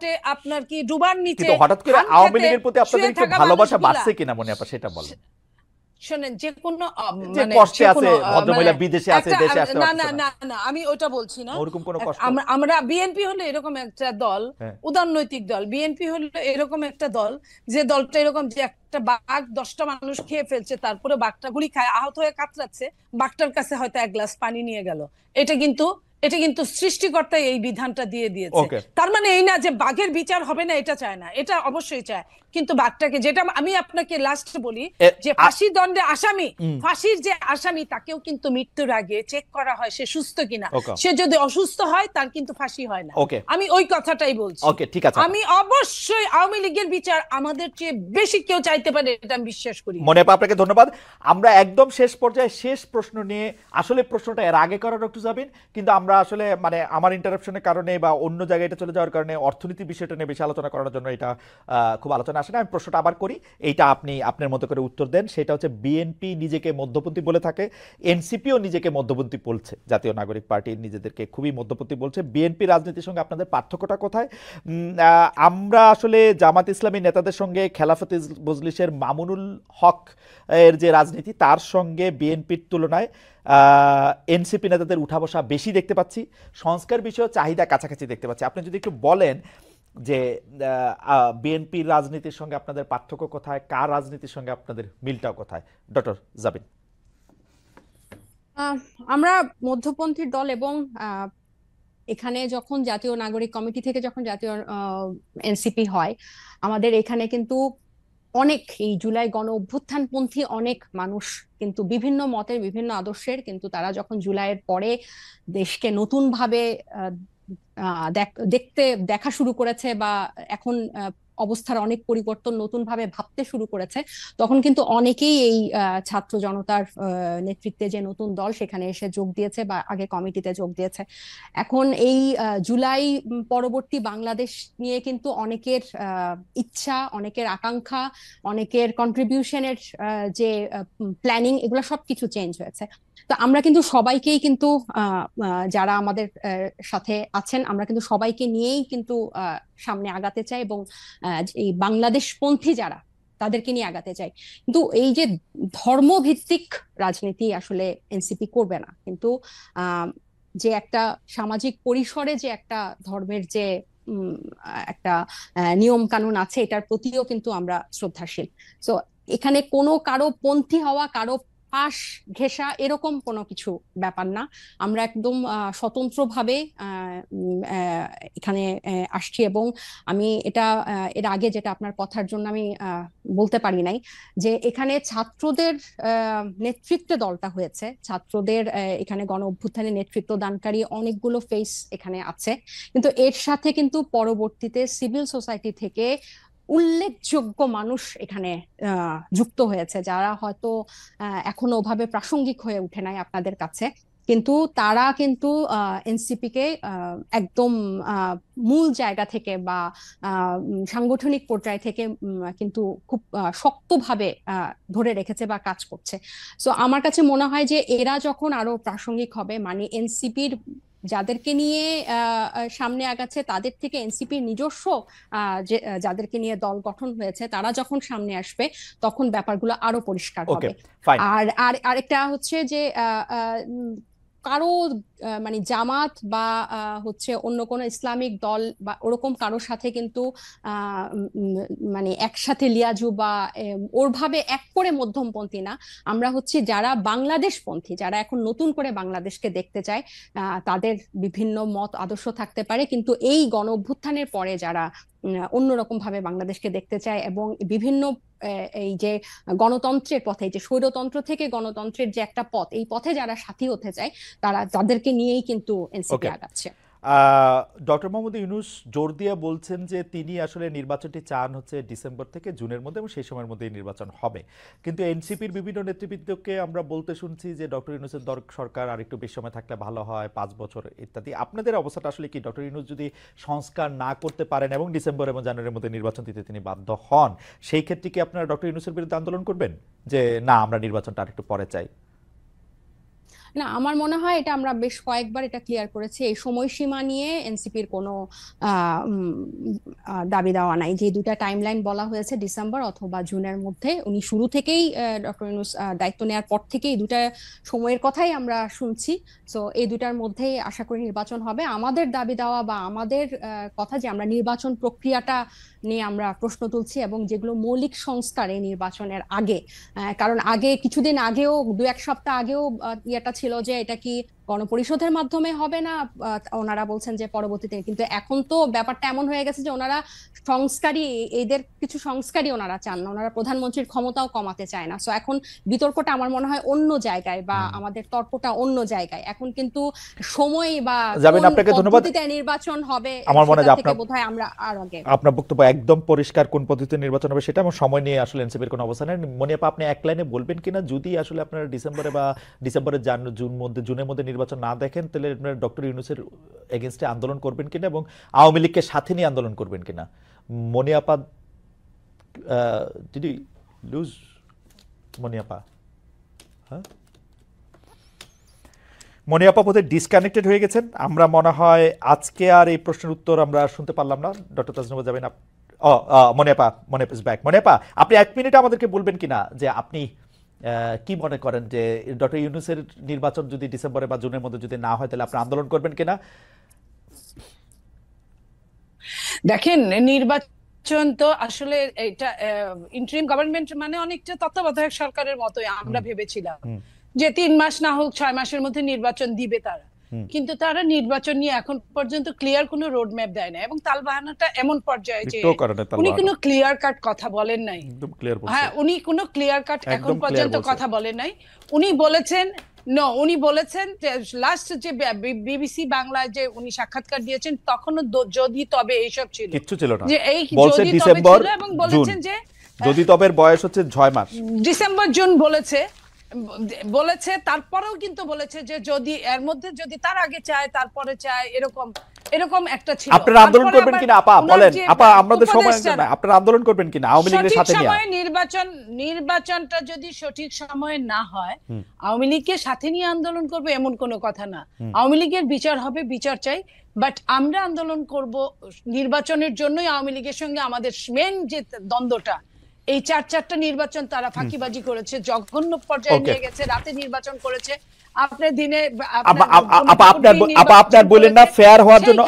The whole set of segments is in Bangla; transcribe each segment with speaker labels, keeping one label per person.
Speaker 1: ঘাটে আপনার কি ডুবার নিচে
Speaker 2: কিন্তু হঠাৎ করে আওয়ামী লীগের প্রতি আপনাদের একটু ভালোবাসা বাড়ছে কিনা মনে আপা সেটা বলেন।
Speaker 1: শোনেন, যে কোনো
Speaker 2: যে কষ্টে আছে ভদ্রমহিলা, বিদেশে আছে, দেশে আসতে
Speaker 1: না
Speaker 2: পারছে
Speaker 1: না
Speaker 2: না,
Speaker 1: না না, আমি ওটা বলছি না।
Speaker 2: ওরকম কোনো কষ্ট?
Speaker 1: আমরা বিএনপি হলো এরকম একটা দল, উদারনৈতিক দল। বিএনপি হলো এরকম একটা দল যে দলটা এরকম যে একটা বাঘ 10টা মানুষ খেয়ে ফেলছে, তারপরে বাঘটা গুলি খায়, আহত হয়ে কাতরাচ্ছে, বাঘটার কাছে হয়তো এক গ্লাস পানি নিয়ে গেল। এটা কিন্তু সৃষ্টিকর্তা এই বিধানটা দিয়ে দিয়েছে। তার মানে এই না যে বাঘের বিচার হবে না, এটা চায় না, এটা অবশ্যই চায়। কিন্তু বাঘটাকে, যেটা আমি আপনাকে লাস্ট বলি, যে ফাঁসি দণ্ডে আসামি, ফাঁসির যে আসামি তাকেও কিন্তু মৃত্যুর আগে চেক করা হয় সে সুস্থ কিনা। সে যদি অসুস্থ হয় তার কিন্তু ফাঁসি হয় না। আমি ওই কথাটাই বলছি। আমি অবশ্যই আওয়ামী লীগের বিচার আমাদের চেয়ে বেশি কেউ চাইতে পারে, এটা আমি বিশ্বাস করি।
Speaker 2: মনে আপনাকে ধন্যবাদ। আমরা একদম শেষ পর্যায়ে শেষ প্রশ্ন নিয়ে, আসলে প্রশ্নটা এর আগে করার একটু যাবেন, কিন্তু আমরা আসলে মানে আমার ইন্টারাপশনের কারণে বা অন্য জায়গায় এটা চলে যাওয়ার কারণে অর্থনীতি বিষয়টা নিয়ে বেশি আলোচনা করার জন্য এটা খুব আলোচনা আসে না। আমি প্রশ্নটা আবার করি, এইটা আপনি আপনার মতো করে উত্তর দেন। সেটা হচ্ছে, বিএনপি নিজেকে মধ্যপন্থী বলে থাকে, এনসিপিও নিজেকে মধ্যপন্থী বলছে, জাতীয় নাগরিক পার্টি নিজেদেরকে খুবই মধ্যপন্থী বলছে। বিএনপি রাজনীতির সঙ্গে আপনাদের পার্থক্যটা কোথায়? আমরা আসলে জামাত ইসলামী নেতাদের সঙ্গে খেলাফত মজলিসের মামুনুল হক এর যে রাজনীতি, তার সঙ্গে বিএনপির তুলনায় এনসিপি নেতাদের উঠা বসা বেশি দেখতে পাচ্ছি, সংস্কার বিষয়ে চাহিদা কাছাকাছি দেখতে পাচ্ছি। আপনি যদি একটু বলেন যে বিএনপির রাজনীতির সঙ্গে আপনাদের পার্থক্য কোথায়, কার রাজনীতির সঙ্গে আপনাদের মিলটাও কোথায়, ডক্টর জাবিন?
Speaker 3: আমরা মধ্যপন্থী দল, এবং এখানে যখন জাতীয় নাগরিক কমিটি থেকে যখন জাতীয় এনসিপি হয়, আমাদের এখানে কিন্তু অনেক এই জুলাই গণ অভ্যুত্থানপন্থী অনেক মানুষ কিন্তু বিভিন্ন মতের, বিভিন্ন আদর্শের, কিন্তু তারা যখন জুলাইয়ের পরে দেশকে নতুন ভাবে দেখা শুরু করেছে, বা এখন অবস্থার অনেক পরিবর্তন, নতুন ভাবে ভাবতে শুরু করেছে, তখন কিন্তু অনেকেই এই ছাত্র জনতার নেতৃত্বে যে নতুন দল সেখানে এসে যোগ দিয়েছে বা আগে কমিটিতে যোগ দিয়েছে। এখন এই জুলাই পরবর্তী বাংলাদেশ নিয়ে কিন্তু অনেকের ইচ্ছা, অনেকের আকাঙ্ক্ষা, অনেকের কন্ট্রিবিউশনের যে প্ল্যানিং, এগুলো সবকিছু চেঞ্জ হয়েছে। তো আমরা কিন্তু সবাইকেই কিন্তু যারা আমাদের সাথে আছেন, আমরা কিন্তু সবাইকে নিয়েই কিন্তু সামনে আগাতে চাই, এবং এই বাংলাদেশপন্থী যারা, তাদেরকে নিয়ে আগাতে চাই। কিন্তু এই যে ধর্মভিত্তিক রাজনীতি আসলে এনসিপি করবে না, কিন্তু যে একটা সামাজিক পরিসরে যে একটা ধর্মের যে একটা নিয়ম কানুন আছে, এটার প্রতিও কিন্তু আমরা শ্রদ্ধাশীল। তো এখানে কোনো কারো পন্থী হওয়া, কারো পাশ ঘেঁষা, এরকম কোনো কিছু ব্যাপার না। আমরা একদম স্বতন্ত্রভাবে এখানে আসছি, এবং আমি এটা এর আগে যেটা আপনার কথার জন্য আমি বলতে পারি নাই, যে এখানে ছাত্রদের নেতৃত্বে দলটা হয়েছে, ছাত্রদের এখানে গণ অভ্যুত্থানে নেতৃত্ব দানকারী অনেকগুলো ফেস এখানে আছে, কিন্তু এর সাথে কিন্তু পরবর্তীতে সিভিল সোসাইটি থেকে উল্লেখযোগ্য মানুষ এখানে যুক্ত হয়েছে, যারা হয়তো এখনো ওভাবে প্রাসঙ্গিক হয়ে উঠে নাই আপনাদের কাছে, কিন্তু তারা কিন্তু এনসিপি কে একদম মূল জায়গা থেকে বা সাংগঠনিক পর্যায় থেকে কিন্তু খুব শক্তভাবে ধরে রেখেছে বা কাজ করছে। সো আমার কাছে মনে হয় যে এরা যখন আরো প্রাসঙ্গিক হবে, মানে এনসিপির যাদেরকে নিয়ে সামনে আগাচ্ছে, তাদের থেকে এনসিপির নিজস্ব যাদেরকে নিয়ে দল গঠন হয়েছে, তারা যখন সামনে আসবে, তখন ব্যাপারগুলো আরো পরিষ্কার হবে। আর আরেকটা হচ্ছে যে কারো মানে জামাত বা হচ্ছে অন্য কোনো ইসলামিক দল বা ওরকম কারোর সাথে কিন্তু মানে একসাথে লিয়াজু বা ওরভাবে এক করে মধ্যমপন্থী না। আমরা হচ্ছে যারা বাংলাদেশপন্থী, যারা এখন নতুন করে বাংলাদেশকে দেখতে চায়, তাদের বিভিন্ন মত আদর্শ থাকতে পারে, কিন্তু এই গণ অভ্যুত্থানের পরে যারা অন্যরকম ভাবে বাংলাদেশকে দেখতে চায়, এবং বিভিন্ন এই যে গণতন্ত্রের পথে, যে স্বৈরতন্ত্র থেকে গণতন্ত্রের যে একটা পথ, এই পথে যারা সাথী হতে চায়, তাদেরকে নিয়েই কিন্তু এনসিপি আগাচ্ছে।
Speaker 2: ডক্টর মোহাম্মদ ইউনূস জোর দিয়ে বলছেন যে তিনি আসলে নির্বাচনটি চান হচ্ছে ডিসেম্বর থেকে জুনের মধ্যে, এবং সেই সময়ের মধ্যে নির্বাচন হবে। কিন্তু এনসিপির বিভিন্ন নেতৃবৃন্দকে আমরা বলতে শুনছি যে ডক্টর ইউনূসের সরকার আর একটু বেশি সময় থাকলে ভালো হয়, 5 বছর ইত্যাদি। আপনাদের অবস্থাটা আসলে কি? ডক্টর ইউনূস যদি সংস্কার না করতে পারেন এবং ডিসেম্বর এবং জানুয়ারির মধ্যে নির্বাচন দিতে তিনি বাধ্য হন, সেই ক্ষেত্রে কি আপনারা ডক্টর ইউনূসের বিরুদ্ধে আন্দোলন করবেন যে না, আমরা নির্বাচনটা আর একটু পরে চাই?
Speaker 3: না, আমার মনে হয় এটা আমরা বেশ কয়েকবার এটা ক্লিয়ার করেছি, এই সময়সীমা নিয়ে এনসিপির কোনো দাবি দেওয়া নাই। যে দুটা টাইমলাইন বলা হয়েছে ডিসেম্বর অথবা জুনের মধ্যে, উনি শুরু থেকেই ডক্টর ইউনূস দায়িত্ব নেওয়ার পর থেকেই এই দুটা সময়ের কথাই আমরা শুনছি। সো এই দুটার মধ্যেই আশা করি নির্বাচন হবে। আমাদের দাবি দেওয়া বা আমাদের কথা যে আমরা নির্বাচন প্রক্রিয়াটা নিয়ে আমরা প্রশ্ন তুলছি, এবং যেগুলো মৌলিক সংস্কার এই নির্বাচনের আগে, কারণ আগে কিছুদিন আগেও 2-1 সপ্তাহ আগেও ইয়েটা ছিল যে এটা কি গণপরিষদের মাধ্যমে হবে না, ওনারা বলছেন যে পরবর্তীতে, কিন্তু এখন তো ব্যাপারটা এমন হয়ে গেছে যে ওনারা সংস্কারই, এদের কিছু সংস্কারই ওনারা চান না, ওনারা প্রধানমন্ত্রীর ক্ষমতাও কমাতে চায় না। সো এখন বিতর্কটা আমার মনে হয় অন্য জায়গায়, বা আমাদের তর্কটা অন্য জায়গায়। এখন কিন্তু সময় বা
Speaker 2: আপনাকে ধন্যবাদ।
Speaker 3: পদ্ধতিতে নির্বাচন হবে
Speaker 2: আমার মনে হয় আপনার
Speaker 3: বোধহয় আমরা আর আগে
Speaker 2: আপনার বক্তব্য একদম পরিষ্কার, কোন পদ্ধতিতে নির্বাচন হবে সেটা, এবং সময় নিয়ে আসলে এনসিপির কোনো অবস্থান নেই। মনিয়াপা, আপনি এক লাইনে বলবেন কিনা, যদি আসলে আপনারা ডিসেম্বরে বা ডিসেম্বরের জুনের মধ্যে নির্বাচন না দেখেন, তাহলে আপনারা ডক্টর ইউনূসের এগেইনস্টে আন্দোলন করবেন কিনা এবং আওয়ামী লীগকে সাথে নিয়ে আন্দোলন করবেন কিনা? মনিয়াপা, ডিড ইউ লুজ মনিয়াপা? হ্যাঁ, মনিয়াপা বোধহয় ডিসকানেক্টেড হয়ে গেছেন। আমরা মনে হয় আজকে আর এই প্রশ্নের উত্তর আমরা শুনতে পারলাম না। ডক্টর তাজনিমা যাবেন, মনিয়াপা ইজ ব্যাক। মনিয়াপা, আপনি 1 মিনিট আমাদেরকে বলবেন কিনা যে আপনি কি মনে করেন যে ডক্টর ইউনূসের নির্বাচন যদি ডিসেম্বরে বা জুনের মধ্যে যদি না হয়, তাহলে আপনি আন্দোলন করবেন কিনা?
Speaker 1: দেখেন, নির্বাচন তো আসলে এটা ইন্টারিম গভর্নমেন্ট মানে অনেকটা তত্ত্বাবধায়ক সরকারের মতোই আমরা ভেবেছিলাম যে 3 মাস না হোক 6 মাসের মধ্যে নির্বাচন দিবে তারা, কিন্তু তারা নির্বাচন নিয়ে এখন পর্যন্ত ক্লিয়ার কোনো রোড ম্যাপ দেয় না, এবং তালবাহানাটা এমন পর্যায়ে যে উনি কোনো ক্লিয়ার কাট কথা বলেন নাই। হ্যাঁ, উনি কোনো ক্লিয়ার কাট এখন পর্যন্ত কথা বলেন নাই। উনি বলেছেন উনি বলেছেন যে লাস্ট যে বিবিসি বাংলায় যে উনি সাক্ষাৎকার দিয়েছেন তখনও যদি তবে এইসব ছিল,
Speaker 2: কিচ্ছু ছিল না,
Speaker 1: যে এই
Speaker 2: বলছে
Speaker 1: যদি তবে
Speaker 2: ডিসেম্বর
Speaker 1: ছিল, এবং বলেছেন যে
Speaker 2: যদি তবের বয়স হচ্ছে 6 মাস,
Speaker 1: ডিসেম্বর জুন বলেছে তারপরেও কিন্তু বলেছে যে যদি এর মধ্যে যদি তার আগে চায় তারপরে চায়, এরকম একটা ছিল।
Speaker 2: আপনারা আন্দোলন করবেন কিনা আপা বলেন? আপা, আমাদের সময় না, আপনারা আন্দোলন করবেন কিনা আওয়ামী লীগের সাথে নিয়ে?
Speaker 1: নির্বাচনটা যদি সঠিক সময়ে না হয়, আওয়ামী লীগকে সাথে নিয়ে আন্দোলন করবে এমন কোনো কথা না। আওয়ামী লীগের বিচার হবে, বিচার চাই, বাট আমরা আন্দোলন করব নির্বাচনের জন্যই। আওয়ামী লীগের সঙ্গে আমাদের মেন যে দ্বন্দ্বটা, এই 4টা নির্বাচন তারা ফাঁকিবাজি করেছে, জঘন্য পর্যায়ে নিয়ে গেছে, রাতে নির্বাচন করেছে, আপনার দিনে
Speaker 2: আপনার বলেন না ফেয়ার হওয়ার জন্য,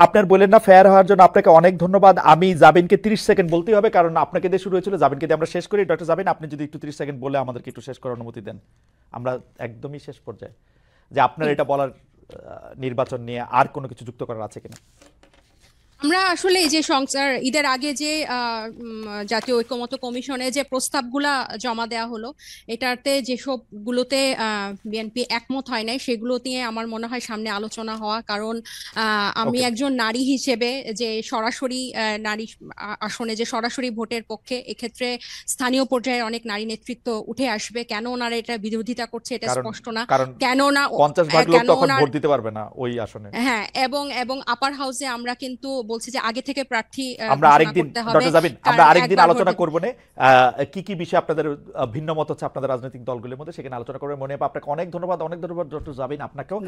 Speaker 2: আপনার বলেন না ফেয়ার হওয়ার জন্য আপনাকে অনেক ধন্যবাদ। আমি জাবিনকে 30 সেকেন্ড বলতে হবে, কারণ আপনাকে দিয়ে শুরু হয়েছিল, জাবিনকে দিয়ে আমরা শেষ করি। ডক্টর জাবিন, আপনি যদি একটু 30 সেকেন্ড বলে আমাদেরকে একটু শেষ করার অনুমতি দেন, আমরা একদমই শেষ পর্যায়ে, যে আপনার এটা বলার নির্বাচন নিয়ে আর কোনো কিছু যুক্ত করার আছে কিনা?
Speaker 3: আমরা আসলে এই যে ঈদের আগে যে জাতীয় ঐকমত্য কমিশনে যে প্রস্তাবগুলা জমা দেওয়া হলো, এটাতে যেসবগুলোতে বিএনপি একমত হয় নাই, সেগুলো নিয়ে আমার মনে হয় সামনে আলোচনা হওয়া। কারণ আমি একজন নারী হিসেবে যে সরাসরি নারী আসনে যে সরাসরি ভোটের পক্ষে, এক্ষেত্রে স্থানীয় পর্যায়ে অনেক নারী নেতৃত্ব উঠে আসবে। কেন ওনারা এটা বিরোধিতা করছে এটা স্পষ্ট না, কেন না
Speaker 2: 50 ভাগ লোক তখন ভোট দিতে পারবে না ওই আসনে।
Speaker 3: হ্যাঁ, এবং আপার হাউসে আমরা কিন্তু বলছি যে আগে থেকে প্রার্থী
Speaker 2: আমরা আরেকদিন, ডক্টর জাবিন, আমরা আরেকদিন আলোচনা করব না কি কি বিষয় আপনাদের ভিন্ন মত হচ্ছে আপনাদের রাজনৈতিক দলগুলোর মধ্যে, সেখানে আলোচনা করবে। মনে আপনাকে অনেক ধন্যবাদ ডক্টর জাবিন, আপনাকেও।